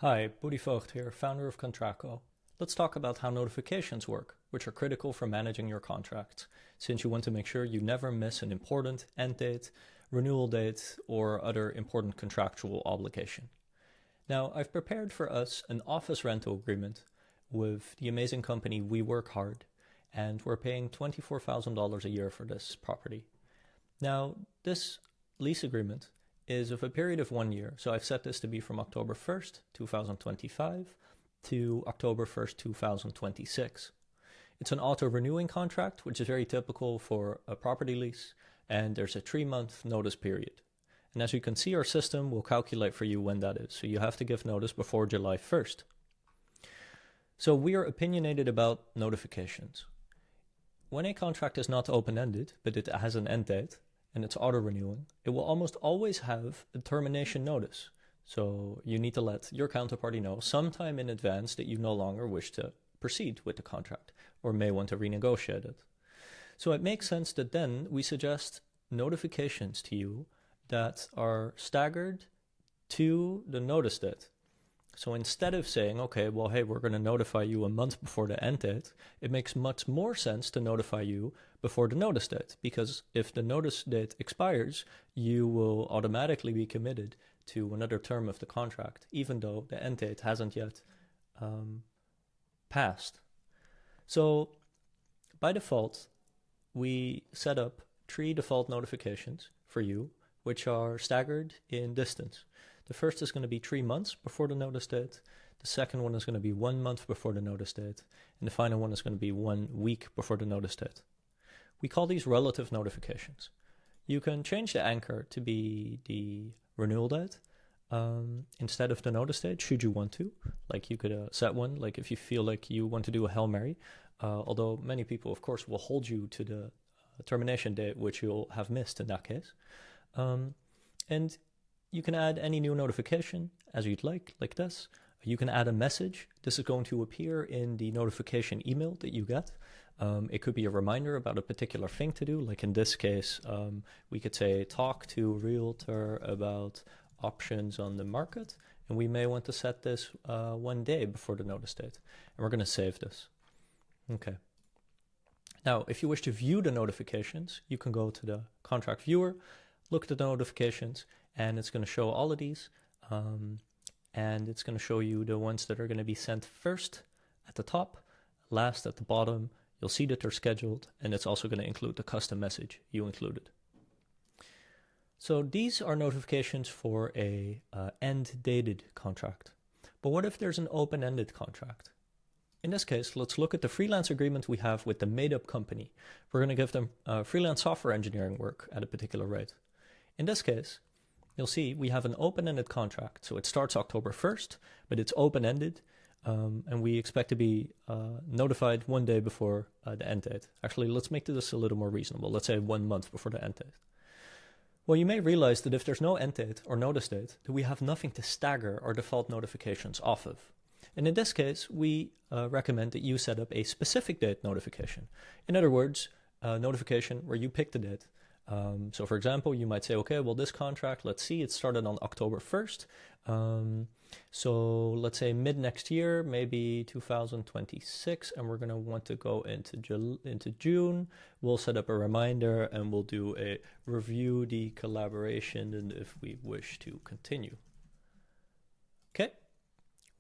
Hi, Boody Vogt here, founder of Contracko. Let's talk about how notifications work, which are critical for managing your contracts, since you want to make sure you never miss an important end date, renewal date, or other important contractual obligation. Now, I've prepared for us an office rental agreement with the amazing company We Work Hard, and we're paying $24,000 a year for this property. Now, this lease agreement is of a period of 1 year. So I've set this to be from October 1st, 2025 to October 1st, 2026. It's an auto-renewing contract, which is very typical for a property lease, and there's a 3-month notice period. And as you can see, our system will calculate for you when that is. So you have to give notice before July 1st. So we are opinionated about notifications. When a contract is not open-ended, but it has an end date, and it's auto-renewing, it will almost always have a termination notice. So you need to let your counterparty know sometime in advance that you no longer wish to proceed with the contract or may want to renegotiate it. So it makes sense that then we suggest notifications to you that are staggered to the notice date. So instead of saying, okay, well, hey, we're going to notify you a month before the end date, it makes much more sense to notify you before the notice date, because if the notice date expires, you will automatically be committed to another term of the contract, even though the end date hasn't yet passed. So by default, we set up 3 default notifications for you, which are staggered in distance. The first is going to be 3 months before the notice date. The second one is going to be 1 month before the notice date. And the final one is going to be 1 week before the notice date. We call these relative notifications. You can change the anchor to be the renewal date instead of the notice date, should you want to. Like you could set one, like if you feel like you want to do a Hail Mary. Although many people, of course, will hold you to the termination date, which you'll have missed in that case. And you can add any new notification as you'd like this. You can add a message. This is going to appear in the notification email that you get. It could be a reminder about a particular thing to do. Like in this case, we could say, talk to realtor about options on the market. And we may want to set this 1 day before the notice date. And we're going to save this. Okay. Now, if you wish to view the notifications, you can go to the contract viewer, look at the notifications, and it's going to show all of these. And it's going to show you the ones that are going to be sent first at the top, last at the bottom. You'll see that they're scheduled, and it's also going to include the custom message you included. So these are notifications for a end-dated contract. But what if there's an open-ended contract? In this case, let's look at the freelance agreement we have with the made-up company. We're going to give them freelance software engineering work at a particular rate. In this case, you'll see we have an open-ended contract. So it starts October 1st, but it's open-ended, and we expect to be notified 1 day before the end date. Actually, let's make this a little more reasonable. Let's say 1 month before the end date. Well, you may realize that if there's no end date or notice date, then we have nothing to stagger our default notifications off of. And in this case, we recommend that you set up a specific date notification. In other words, a notification where you pick the date. So for example, you might say, okay, well, this contract, let's see, it started on October 1st. So let's say mid next year, maybe 2026, and we're going to want to go into June. We'll set up a reminder and we'll do a review the collaboration and if we wish to continue. Okay,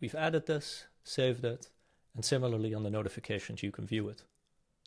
we've added this, saved it, and similarly on the notifications, you can view it.